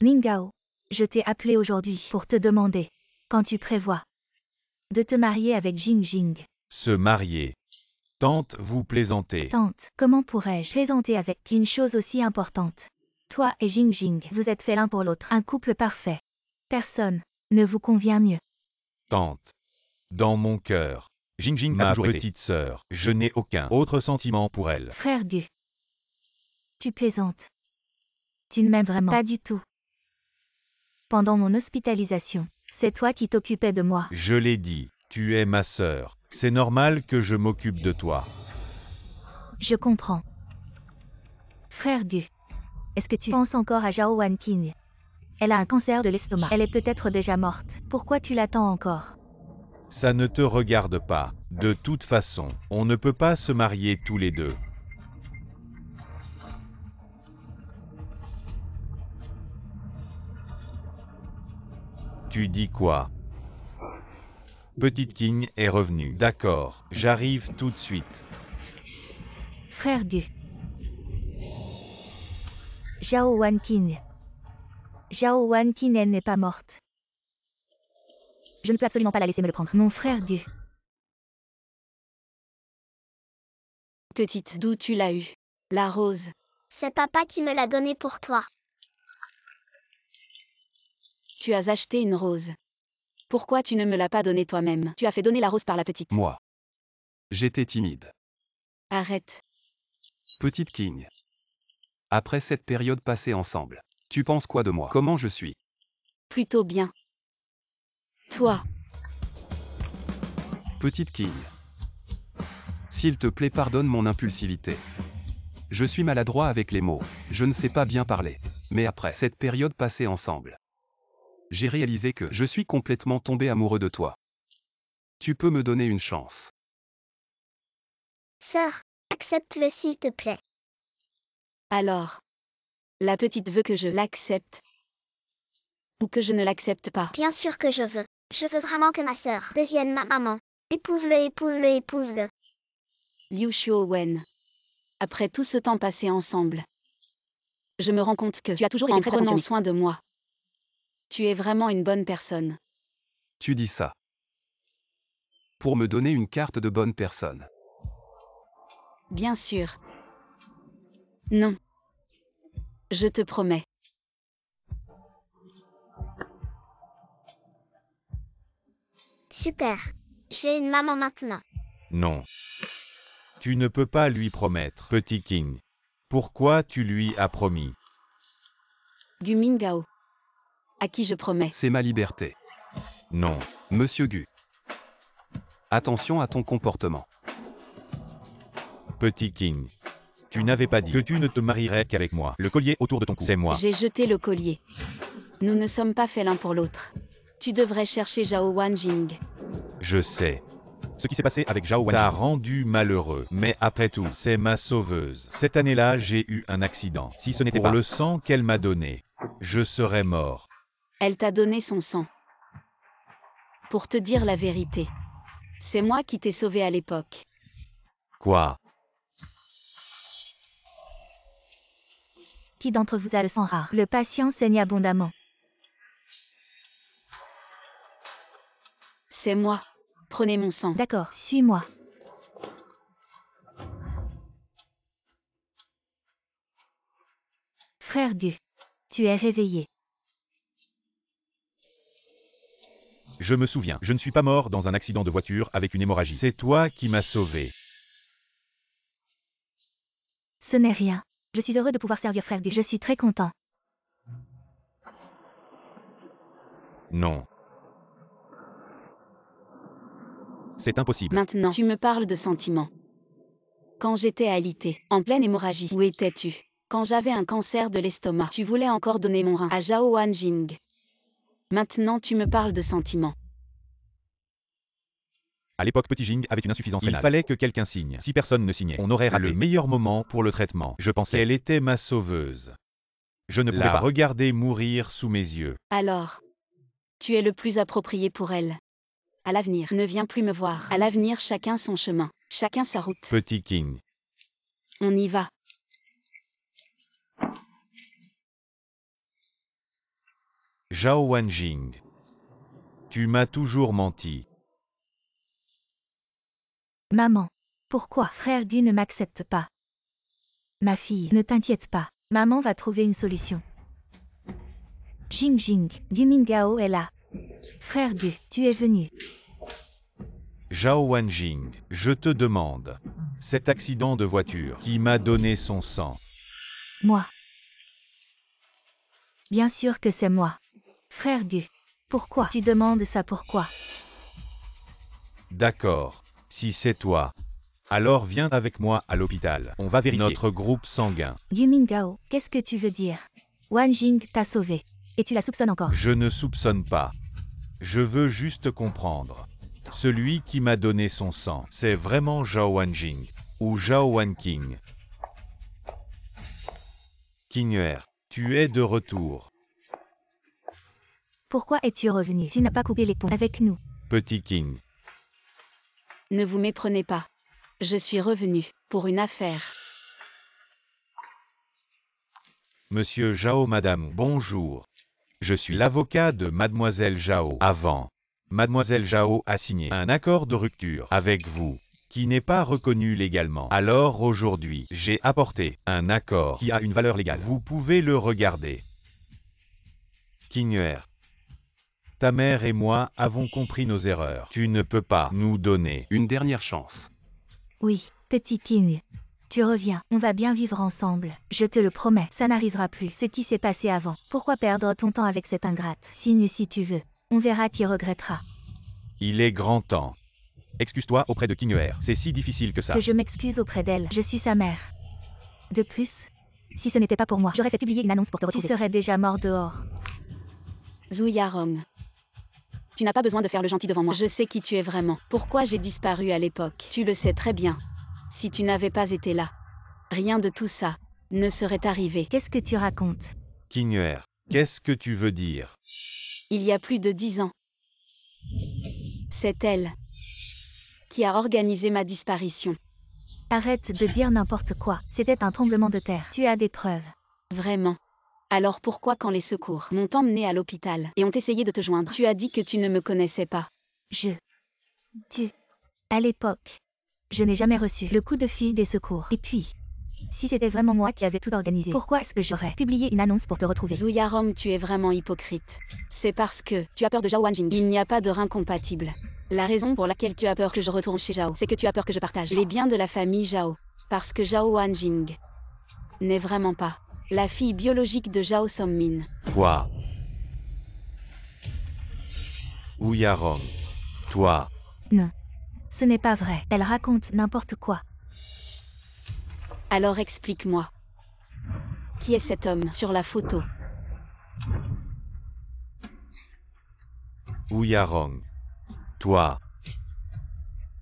Speaker 2: Ningao, je t'ai appelé aujourd'hui pour te demander quand tu prévois de te marier avec Jingjing.
Speaker 1: Se marier. Tante, vous plaisantez.
Speaker 2: Tante, comment pourrais-je plaisanter avec une chose aussi importante? Toi et Jingjing, vous êtes faits l'un pour l'autre, un couple parfait. Personne ne vous convient mieux.
Speaker 1: Tante. Dans mon cœur. Jingjing, ma petite sœur. Je n'ai aucun autre sentiment pour elle.
Speaker 2: Frère Gu. Tu plaisantes. Tu ne m'aimes vraiment pas du tout. Pendant mon hospitalisation, c'est toi qui t'occupais de moi.
Speaker 1: Je l'ai dit, tu es ma sœur. C'est normal que je m'occupe de toi.
Speaker 2: Je comprends. Frère Gu. Est-ce que tu penses encore à Zhao Wanqing? Elle a un cancer de l'estomac. Elle est peut-être déjà morte. Pourquoi tu l'attends encore?
Speaker 1: Ça ne te regarde pas. De toute façon, on ne peut pas se marier tous les deux. Tu dis quoi? Petite King est revenue. D'accord, j'arrive tout de suite.
Speaker 2: Frère Gu. Zhao Wanqing. Zhao Wanqing, elle n'est pas morte. Je ne peux absolument pas la laisser me le prendre. Mon frère Gu.
Speaker 3: Petite, d'où tu l'as eu? La rose.
Speaker 5: C'est papa qui me l'a donné pour toi.
Speaker 3: Tu as acheté une rose. Pourquoi tu ne me l'as pas donnée toi-même? Tu as fait donner la rose par la petite.
Speaker 4: Moi. J'étais timide.
Speaker 3: Arrête.
Speaker 4: Petite King. Après cette période passée ensemble, tu penses quoi de moi? Comment je suis?
Speaker 3: Plutôt bien. Toi.
Speaker 4: Petite King. S'il te plaît, pardonne mon impulsivité. Je suis maladroit avec les mots, je ne sais pas bien parler. Mais après cette période passée ensemble, j'ai réalisé que je suis complètement tombé amoureux de toi. Tu peux me donner une chance.
Speaker 5: Sœur, accepte-le s'il te plaît.
Speaker 3: Alors. La petite veut que je l'accepte. Ou que je ne l'accepte pas.
Speaker 5: Bien sûr que je veux. Je veux vraiment que ma sœur devienne ma maman. Épouse-le, épouse-le, épouse-le.
Speaker 3: Liu Xiaowen. Après tout ce temps passé ensemble, je me rends compte que tu as toujours été très prenant soin de moi. Tu es vraiment une bonne personne.
Speaker 4: Tu dis ça pour me donner une carte de bonne personne.
Speaker 3: Bien sûr. Non. Je te promets.
Speaker 5: Super. J'ai une maman maintenant.
Speaker 1: Non. Tu ne peux pas lui promettre, Petit King. Pourquoi tu lui as promis?
Speaker 3: Gu Mingao. À qui je promets.
Speaker 4: C'est ma liberté.
Speaker 1: Non.
Speaker 4: Monsieur Gu. Attention à ton comportement.
Speaker 1: Petit King. Tu n'avais pas dit que tu ne te marierais qu'avec moi. Le collier autour de ton cou, c'est moi.
Speaker 3: J'ai jeté le collier. Nous ne sommes pas faits l'un pour l'autre. Tu devrais chercher Zhao Wanqing.
Speaker 1: Je sais. Ce qui s'est passé avec Zhao Wanqing t'a rendu malheureux. Mais après tout, c'est ma sauveuse. Cette année-là, j'ai eu un accident. Si ce n'était pas le sang qu'elle m'a donné, je serais mort.
Speaker 3: Elle t'a donné son sang. Pour te dire la vérité, c'est moi qui t'ai sauvé à l'époque.
Speaker 1: Quoi?
Speaker 2: Qui d'entre vous a le sang rare? Le patient saigne abondamment.
Speaker 3: C'est moi. Prenez mon sang.
Speaker 2: D'accord, suis-moi. Frère Gu. Tu es réveillé.
Speaker 1: Je me souviens, je ne suis pas mort dans un accident de voiture avec une hémorragie. C'est toi qui m'as sauvé.
Speaker 2: Ce n'est rien. Je suis heureux de pouvoir servir frère Gu. Je suis très content.
Speaker 1: Non. C'est impossible.
Speaker 3: Maintenant, tu me parles de sentiments. Quand j'étais alitée, en pleine hémorragie, où étais-tu? Quand j'avais un cancer de l'estomac, tu voulais encore donner mon rein à Zhao Wanqing. Maintenant, tu me parles de sentiments.
Speaker 1: À l'époque, Petit Jing avait une insuffisance rénale. Il fallait que quelqu'un signe. Si personne ne signait, on aurait raté le meilleur moment pour le traitement. Je pensais qu'elle était ma sauveuse. Je ne pouvais pas regarder mourir sous mes yeux.
Speaker 3: Alors, tu es le plus approprié pour elle. À l'avenir, ne viens plus me voir. À l'avenir, chacun son chemin, chacun sa route.
Speaker 1: Petit King.
Speaker 3: On y va.
Speaker 1: Zhao Wanqing. Tu m'as toujours menti.
Speaker 2: Maman. Pourquoi frère Gu ne m'accepte pas? Ma fille, ne t'inquiète pas. Maman va trouver une solution. Jing Jing, Gu Mingao est là. Frère Gu, tu es venu.
Speaker 1: Zhao Wanqing, je te demande. Cet accident de voiture qui m'a donné son sang.
Speaker 2: Moi. Bien sûr que c'est moi. Frère Gu. Pourquoi tu demandes ça? Pourquoi?
Speaker 1: D'accord. Si c'est toi. Alors viens avec moi à l'hôpital. On va vérifier notre groupe sanguin.
Speaker 2: Yumingao, qu'est-ce que tu veux dire? Wan Jing t'a sauvé. Et tu la soupçonnes encore.
Speaker 1: Je ne soupçonne pas. Je veux juste comprendre. Celui qui m'a donné son sang, c'est vraiment Zhao Wanjing ou Zhao Wanqing. Qing'er, tu es de retour.
Speaker 2: Pourquoi es-tu revenu? Tu n'as pas coupé les ponts avec nous.
Speaker 1: Petit King.
Speaker 3: Ne vous méprenez pas. Je suis revenu pour une affaire.
Speaker 1: Monsieur Zhao, madame, bonjour. Je suis l'avocat de Mademoiselle Zhao. Avant, Mademoiselle Zhao a signé un accord de rupture avec vous, qui n'est pas reconnu légalement. Alors aujourd'hui, j'ai apporté un accord qui a une valeur légale. Vous pouvez le regarder. Qing'er, ta mère et moi avons compris nos erreurs. Tu ne peux pas nous donner
Speaker 4: Une dernière chance.
Speaker 2: Oui, petit King. Tu reviens, on va bien vivre ensemble. Je te le promets, ça n'arrivera plus. Ce qui s'est passé avant. Pourquoi perdre ton temps avec cette ingrate? Signe si tu veux. On verra qui regrettera.
Speaker 1: Il est grand temps. Excuse-toi auprès de Qing'er. C'est si difficile que ça.
Speaker 2: Que je m'excuse auprès d'elle. Je suis sa mère. De plus, si ce n'était pas pour moi, j'aurais fait publier une annonce pour te retrouver. Tu serais déjà mort dehors.
Speaker 3: Zhu Yarom. Tu n'as pas besoin de faire le gentil devant moi. Je sais qui tu es vraiment. Pourquoi j'ai disparu à l'époque. Tu le sais très bien. Si tu n'avais pas été là, rien de tout ça ne serait arrivé.
Speaker 2: Qu'est-ce que tu racontes?
Speaker 1: Qing'er, qu'est-ce que tu veux dire?
Speaker 3: Il y a plus de 10 ans. C'est elle qui a organisé ma disparition.
Speaker 2: Arrête de dire n'importe quoi. C'était un tremblement de terre. Tu as des preuves.
Speaker 3: Vraiment. Alors pourquoi quand les secours m'ont emmené à l'hôpital et ont essayé de te joindre, tu as dit que tu ne me connaissais pas?
Speaker 2: À l'époque, je n'ai jamais reçu le coup de fil des secours. Et puis, si c'était vraiment moi qui avais tout organisé, pourquoi est-ce que j'aurais publié une annonce pour te retrouver?
Speaker 3: Zhu Yarom, tu es vraiment hypocrite. C'est parce que tu as peur de Zhao Wanjing. Il n'y a pas de rein compatible. La raison pour laquelle tu as peur que je retourne chez Zhao, c'est que tu as peur que je partage les biens de la famille Zhao. Parce que Zhao Wanjing n'est vraiment pas la fille biologique de Zhao Sommin.
Speaker 1: Quoi? Ouyarom. Toi.
Speaker 2: Non. Ce n'est pas vrai. Elle raconte n'importe quoi.
Speaker 3: Alors explique-moi. Qui est cet homme sur la photo?
Speaker 1: Ouyarom. Toi.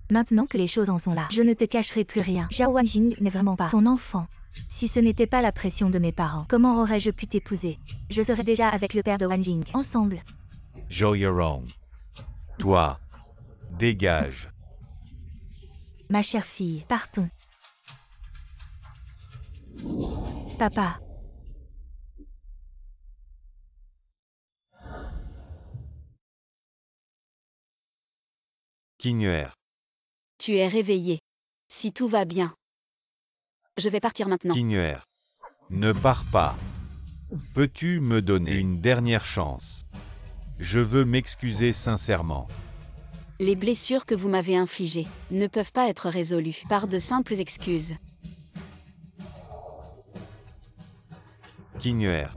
Speaker 2: Maintenant que les choses en sont là, je ne te cacherai plus rien. Zhao Wanjing n'est vraiment pas ton enfant. Si ce n'était pas la pression de mes parents, comment aurais-je pu t'épouser? Je serais déjà avec le père de Wanjing, ensemble.
Speaker 1: Zhao-Yarom. Toi. Dégage.
Speaker 2: Ma chère fille, partons. Papa.
Speaker 1: Qing'er.
Speaker 3: Tu es réveillé. Si tout va bien. Je vais partir maintenant.
Speaker 1: Qing'er. Ne pars pas. Peux-tu me donner une dernière chance? Je veux m'excuser sincèrement.
Speaker 3: Les blessures que vous m'avez infligées ne peuvent pas être résolues par de simples excuses.
Speaker 1: Qing'er.